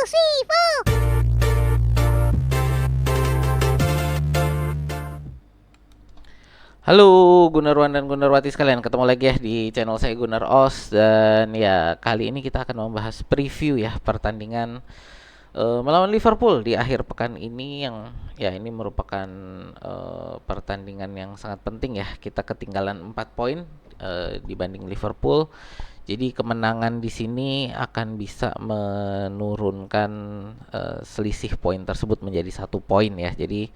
three, four. Halo Gunarwan dan Gunarwati sekalian, ketemu lagi ya di channel saya Gunar Os. Dan ya kali ini kita akan membahas preview ya pertandingan melawan Liverpool di akhir pekan ini, yang ya ini merupakan pertandingan yang sangat penting ya. Kita ketinggalan 4 poin dibanding Liverpool. Jadi kemenangan di sini akan bisa menurunkan selisih poin tersebut menjadi 1 poin ya. Jadi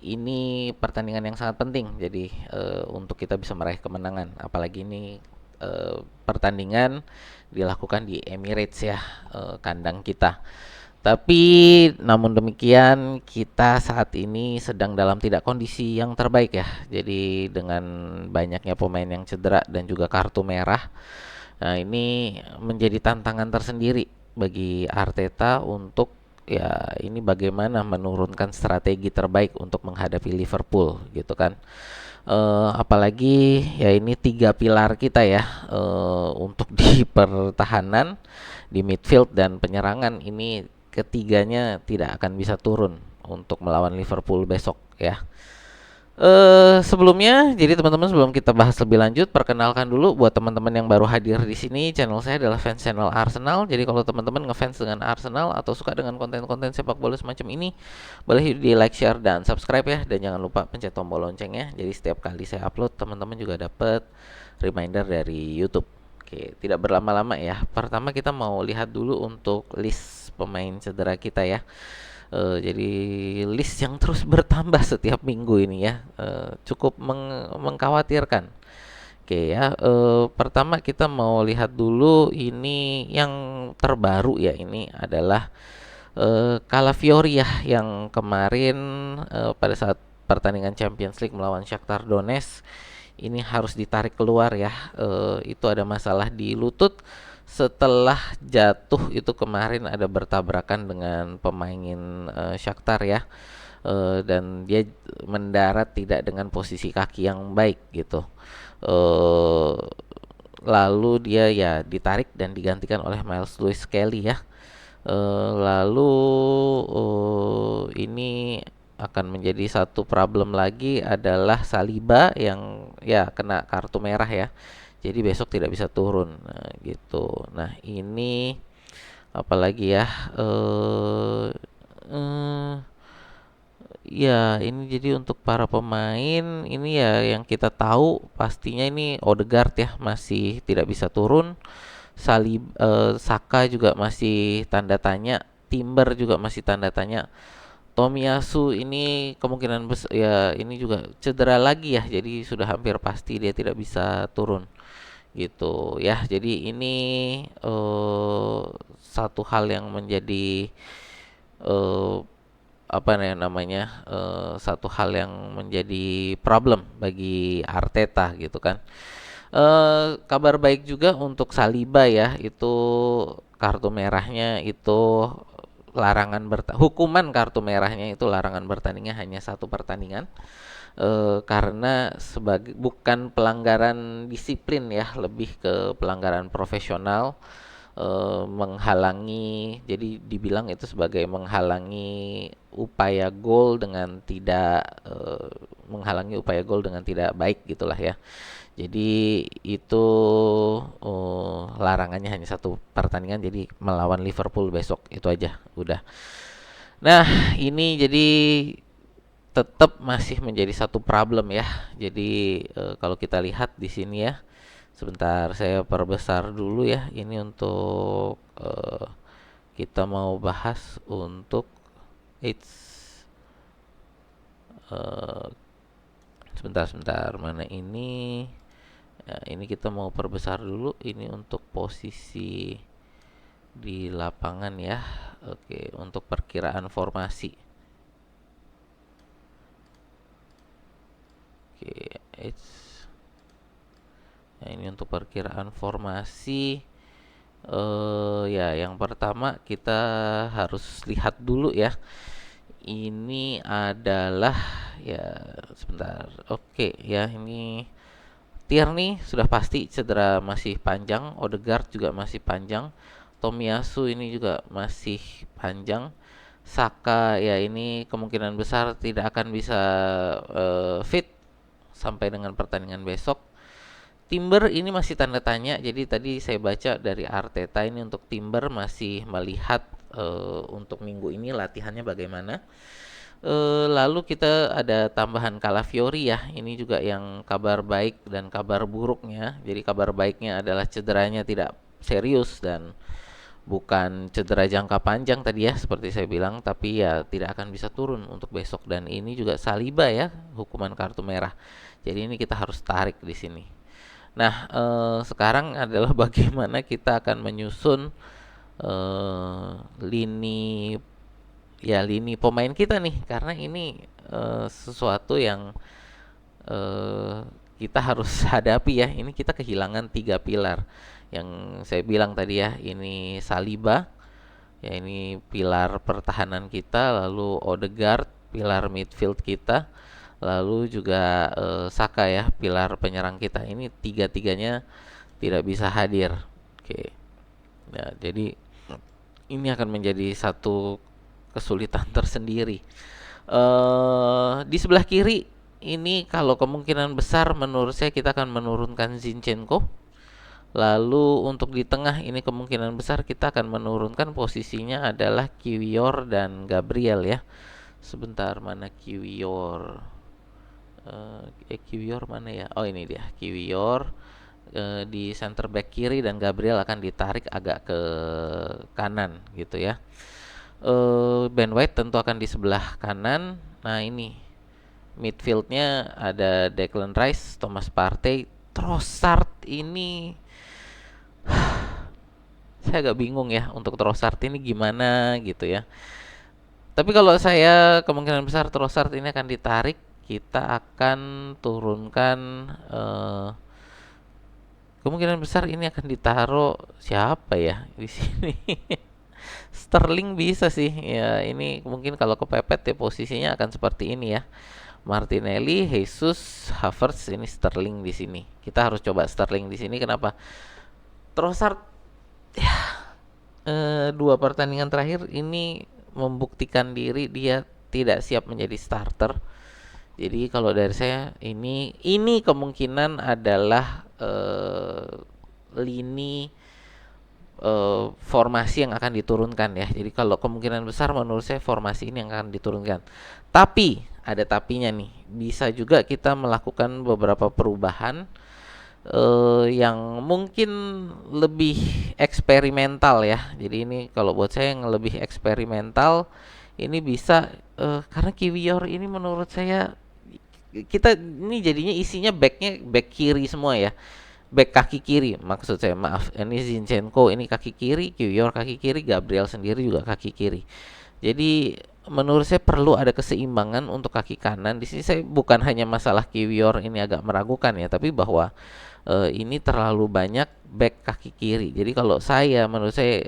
ini pertandingan yang sangat penting. Jadi untuk kita bisa meraih kemenangan, apalagi ini pertandingan dilakukan di Emirates ya, kandang kita. Tapi namun demikian kita saat ini sedang dalam tidak kondisi yang terbaik ya. Jadi dengan banyaknya pemain yang cedera dan juga kartu merah, nah ini menjadi tantangan tersendiri bagi Arteta untuk ya ini bagaimana menurunkan strategi terbaik untuk menghadapi Liverpool gitu kan. Apalagi ya ini tiga pilar kita ya, untuk di pertahanan, di midfield dan penyerangan, ini ketiganya tidak akan bisa turun untuk melawan Liverpool besok ya. Sebelumnya, jadi teman-teman, sebelum kita bahas lebih lanjut, perkenalkan dulu buat teman-teman yang baru hadir di sini, channel saya adalah fans channel Arsenal. Jadi kalau teman-teman ngefans dengan Arsenal atau suka dengan konten-konten sepak bola semacam ini, boleh di like, share, dan subscribe ya. Dan jangan lupa pencet tombol loncengnya. Jadi setiap kali saya upload, teman-teman juga dapat reminder dari YouTube. Oke, tidak berlama-lama ya. Pertama kita mau lihat dulu untuk list pemain cedera kita ya. Jadi list yang terus bertambah setiap minggu ini ya, cukup mengkhawatirkan. Oke ya, pertama kita mau lihat dulu ini yang terbaru ya, ini adalah Calafiori ya, yang kemarin pada saat pertandingan Champions League melawan Shakhtar Donetsk ini harus ditarik keluar ya. Itu ada masalah di lutut. Setelah jatuh itu kemarin ada bertabrakan dengan pemain Shakhtar ya. Dan dia mendarat tidak dengan posisi kaki yang baik gitu. Eh, Lalu dia ya ditarik dan digantikan oleh Miles Lewis Kelly ya. Lalu ini akan menjadi satu problem lagi adalah Saliba yang ya kena kartu merah ya. Jadi besok tidak bisa turun. Nah, gitu. Nah, ini apalagi ya, eh ya, ini jadi untuk para pemain ini ya yang kita tahu pastinya ini Odegaard ya masih tidak bisa turun. Saka juga masih tanda tanya, Timber juga masih tanda tanya. Tomiyasu ini kemungkinan besar ya ini juga cedera lagi ya. Jadi sudah hampir pasti dia tidak bisa turun gitu ya. Jadi ini satu hal yang menjadi eh, apa namanya, satu hal yang menjadi problem bagi Arteta gitu kan. Kabar baik juga untuk Saliba ya, itu kartu merahnya itu hukuman kartu merahnya itu larangan bertandingnya hanya 1 pertandingan, karena sebagai bukan pelanggaran disiplin ya, lebih ke pelanggaran profesional, menghalangi, jadi dibilang itu sebagai menghalangi upaya gol dengan tidak menghalangi upaya gol dengan tidak baik gitulah ya. Jadi itu larangannya hanya 1 pertandingan, jadi melawan Liverpool besok itu aja udah. Nah, ini jadi tetap masih menjadi satu problem ya. Jadi kalau kita lihat di sini ya, sebentar saya perbesar dulu ya. Ini untuk kita mau bahas untuk it's eh, sebentar mana ini. Ya, ini kita mau perbesar dulu ini untuk posisi di lapangan ya. Oke, untuk perkiraan formasi. Oke, nah, ini untuk perkiraan formasi. Ya, yang pertama kita harus lihat dulu ya. Ini adalah ya sebentar. Oke, ya ini Tierney sudah pasti cedera masih panjang, Odegaard juga masih panjang, Tomiyasu ini juga masih panjang. Saka ya ini kemungkinan besar tidak akan bisa fit sampai dengan pertandingan besok. Timber ini masih tanda tanya. Jadi tadi saya baca dari Arteta ini untuk Timber masih melihat untuk minggu ini latihannya bagaimana. Lalu kita ada tambahan Calafiori ya. Ini juga yang kabar baik dan kabar buruknya. Jadi kabar baiknya adalah cederanya tidak serius dan bukan cedera jangka panjang tadi ya seperti saya bilang, tapi ya tidak akan bisa turun untuk besok. Dan ini juga Saliba ya, hukuman kartu merah. Jadi ini kita harus tarik di sini. Nah, sekarang adalah bagaimana kita akan menyusun lini lini pemain kita nih, karena ini sesuatu yang eh, kita harus hadapi ya. Ini kita kehilangan 3 pilar yang saya bilang tadi ya. Ini Saliba, ya ini pilar pertahanan kita, lalu Odegaard pilar midfield kita, lalu juga Saka ya pilar penyerang kita. Ini tiga-tiganya tidak bisa hadir. Oke. Nah, jadi ini akan menjadi satu kesulitan tersendiri. Di sebelah kiri ini kalau kemungkinan besar menurut saya kita akan menurunkan Zinchenko. Lalu untuk di tengah ini kemungkinan besar kita akan menurunkan posisinya adalah Kiwior dan Gabriel ya. Sebentar, mana Kiwior? Kiwior mana ya? Oh ini dia, Kiwior di center back kiri dan Gabriel akan ditarik agak ke kanan gitu ya. Ben White tentu akan di sebelah kanan. Nah ini midfieldnya ada Declan Rice, Thomas Partey, Trossard ini saya agak bingung ya untuk Trossard ini gimana gitu ya. Tapi kalau saya kemungkinan besar Trossard ini akan ditarik, kita akan turunkan kemungkinan besar ini akan ditaruh siapa ya di sini. Sterling bisa sih ya, ini mungkin kalau kepepet ya posisinya akan seperti ini ya. Martinelli, Jesus, Havertz, ini Sterling di sini. Kita harus coba Sterling di sini. Kenapa? Trossard ya, 2 pertandingan terakhir ini membuktikan diri dia tidak siap menjadi starter. Jadi kalau dari saya ini kemungkinan adalah lini formasi yang akan diturunkan ya. Jadi kalau kemungkinan besar menurut saya formasi ini yang akan diturunkan. Tapi ada tapinya nih. Bisa juga kita melakukan beberapa perubahan yang mungkin lebih eksperimental ya. Jadi ini kalau buat saya yang lebih eksperimental ini bisa karena Kiwior ini menurut saya kita ini jadinya isinya back kiri semua ya. Back kaki kiri maksud saya, maaf, ini Zinchenko ini kaki kiri, Kiwior kaki kiri, Gabriel sendiri juga kaki kiri. Jadi menurut saya perlu ada keseimbangan untuk kaki kanan. Di sini saya bukan hanya masalah Kiwior ini agak meragukan ya, tapi bahwa ini terlalu banyak back kaki kiri. Jadi kalau menurut saya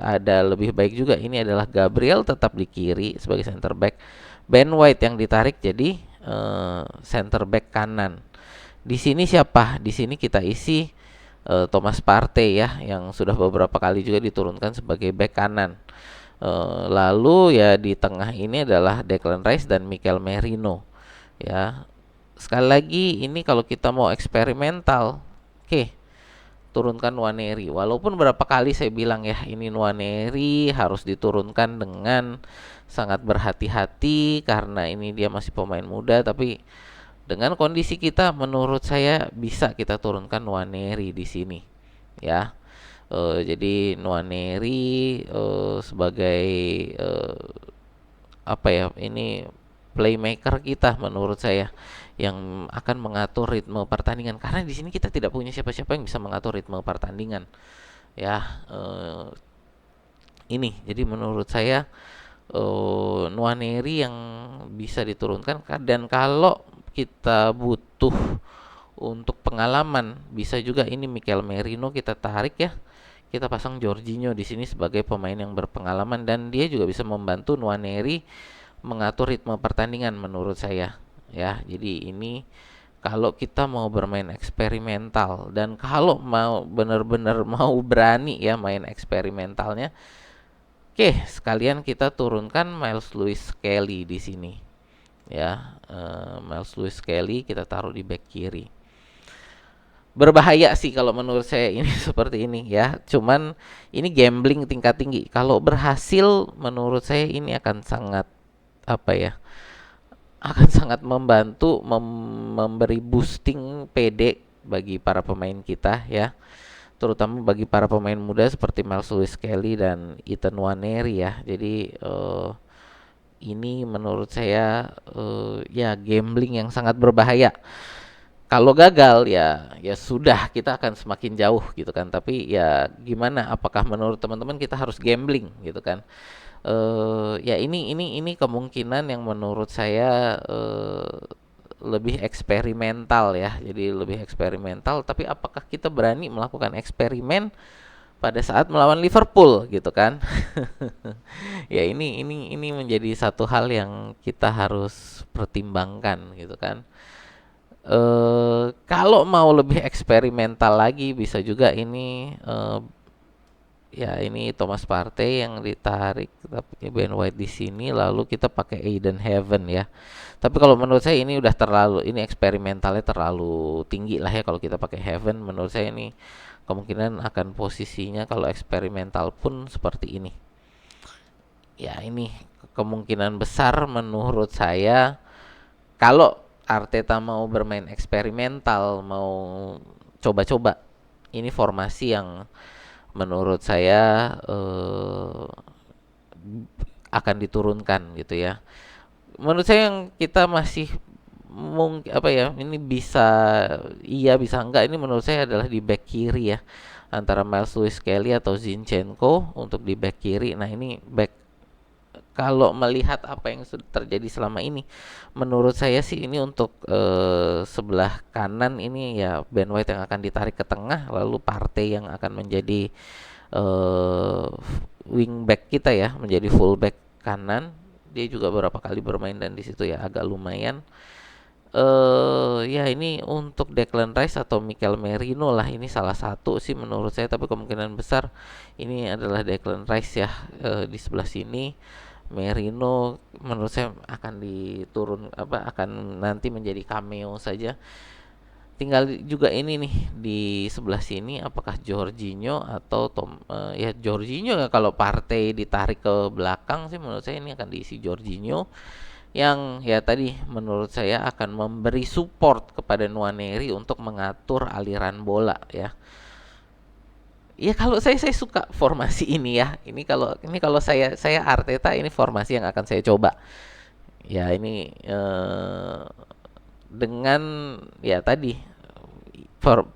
ada lebih baik juga ini adalah Gabriel tetap di kiri sebagai center back, Ben White yang ditarik jadi center back kanan. Di sini siapa? Di sini kita isi Thomas Partey ya, yang sudah beberapa kali juga diturunkan sebagai back kanan. Lalu ya di tengah ini adalah Declan Rice dan Mikel Merino ya. Sekali lagi ini kalau kita mau eksperimental, oke, turunkan Nwaneri. Walaupun berapa kali saya bilang ya, ini Nwaneri harus diturunkan dengan sangat berhati-hati karena ini dia masih pemain muda. Tapi dengan kondisi kita, menurut saya bisa kita turunkan Nwaneri di sini ya. Jadi Nwaneri sebagai apa ya, ini playmaker kita menurut saya yang akan mengatur ritme pertandingan, karena di sini kita tidak punya siapa-siapa yang bisa mengatur ritme pertandingan ya. Ini jadi menurut saya Nwaneri yang bisa diturunkan. Dan kalau kita butuh untuk pengalaman, bisa juga ini Mikel Merino kita tarik ya. Kita pasang Jorginho di sini sebagai pemain yang berpengalaman dan dia juga bisa membantu Nwaneri mengatur ritme pertandingan menurut saya ya. Jadi ini kalau kita mau bermain eksperimental dan kalau mau benar-benar mau berani ya main eksperimentalnya, oke, sekalian kita turunkan Miles Lewis Skelly di sini ya. Miles Lewis Skelly kita taruh di back kiri. Berbahaya sih kalau menurut saya ini seperti ini ya. Cuman ini gambling tingkat tinggi. Kalau berhasil menurut saya ini akan sangat apa ya? Akan sangat membantu memberi boosting PD bagi para pemain kita ya. Terutama bagi para pemain muda seperti Miles Lewis Skelly dan Ethan Nwaneri ya. Jadi ini menurut saya ya gambling yang sangat berbahaya. Kalau gagal ya sudah, kita akan semakin jauh gitu kan. Tapi ya gimana, apakah menurut teman-teman kita harus gambling gitu kan? Ya ini kemungkinan yang menurut saya lebih eksperimental ya. Jadi lebih eksperimental, tapi apakah kita berani melakukan eksperimen pada saat melawan Liverpool gitu kan? Ya ini menjadi satu hal yang kita harus pertimbangkan gitu kan. Kalau mau lebih eksperimental lagi bisa juga ini ya ini Thomas Partey yang ditarik, kita punya Ben White di sini, lalu kita pakai Aiden Heaven ya. Tapi kalau menurut saya ini udah terlalu, ini eksperimentalnya terlalu tinggi lah ya kalau kita pakai Heaven. Menurut saya ini kemungkinan akan posisinya kalau eksperimental pun seperti ini. Ya ini kemungkinan besar menurut saya kalau Arteta mau bermain eksperimental, mau coba-coba, ini formasi yang menurut saya akan diturunkan gitu ya. Menurut saya yang kita masih mungkin apa ya, ini bisa iya bisa enggak, ini menurut saya adalah di back kiri ya, antara Miles Lewis Skelly atau Zinchenko untuk di back kiri. Nah ini back, kalau melihat apa yang sudah terjadi selama ini, menurut saya sih ini untuk sebelah kanan ini ya Ben White yang akan ditarik ke tengah, lalu Partey yang akan menjadi wing back kita ya, menjadi full back kanan. Dia juga beberapa kali bermain dan di situ ya agak lumayan. Ya ini untuk Declan Rice atau Mikel Merino lah, ini salah satu sih menurut saya, tapi kemungkinan besar ini adalah Declan Rice ya. Di sebelah sini Merino menurut saya akan diturun apa, akan nanti menjadi cameo saja. Tinggal juga ini nih di sebelah sini, apakah Jorginho atau ya Jorginho ya, kalau Partey ditarik ke belakang sih menurut saya ini akan diisi Jorginho yang ya tadi menurut saya akan memberi support kepada Nwaneri untuk mengatur aliran bola ya. Ya kalau saya suka formasi ini ya. Ini kalau saya Arteta, ini formasi yang akan saya coba. Ya ini dengan ya tadi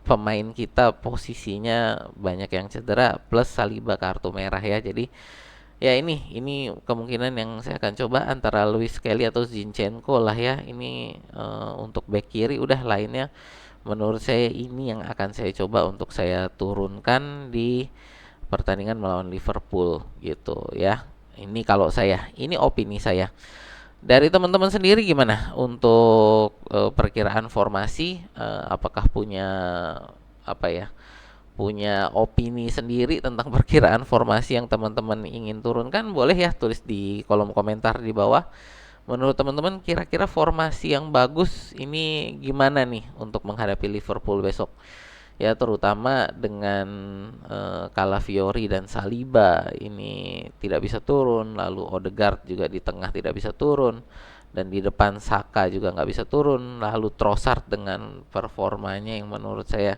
pemain kita posisinya banyak yang cedera plus Saliba kartu merah ya. Jadi ya ini kemungkinan yang saya akan coba antara Luis Kelly atau Zinchenko lah ya. Ini untuk back kiri, udah lainnya menurut saya ini yang akan saya coba untuk saya turunkan di pertandingan melawan Liverpool gitu ya. Ini kalau saya, ini opini saya. Dari teman-teman sendiri gimana untuk perkiraan formasi? Apakah punya apa ya? Punya opini sendiri tentang perkiraan formasi yang teman-teman ingin turunkan? Boleh ya tulis di kolom komentar di bawah. Menurut teman-teman kira-kira formasi yang bagus ini gimana nih untuk menghadapi Liverpool besok? Ya terutama dengan Calafiori dan Saliba ini tidak bisa turun, lalu Odegaard juga di tengah tidak bisa turun, dan di depan Saka juga nggak bisa turun, lalu Trossard dengan performanya yang menurut saya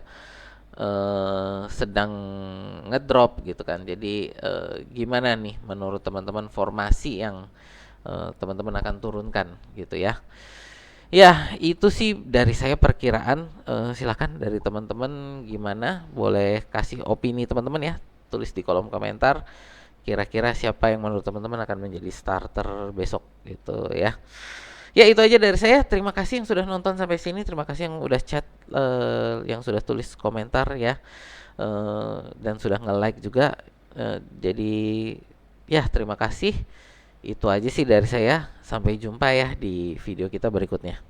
sedang ngedrop gitu kan. Jadi gimana nih menurut teman-teman formasi yang teman-teman akan turunkan gitu ya. Ya, itu sih dari saya perkiraan. Silakan dari teman-teman gimana? Boleh kasih opini teman-teman ya. Tulis di kolom komentar. Kira-kira siapa yang menurut teman-teman akan menjadi starter besok gitu ya. Ya itu aja dari saya. Terima kasih yang sudah nonton sampai sini. Terima kasih yang udah chat, yang sudah tulis komentar ya, dan sudah nge-like juga. Jadi ya terima kasih. Itu aja sih dari saya. Sampai jumpa ya di video kita berikutnya.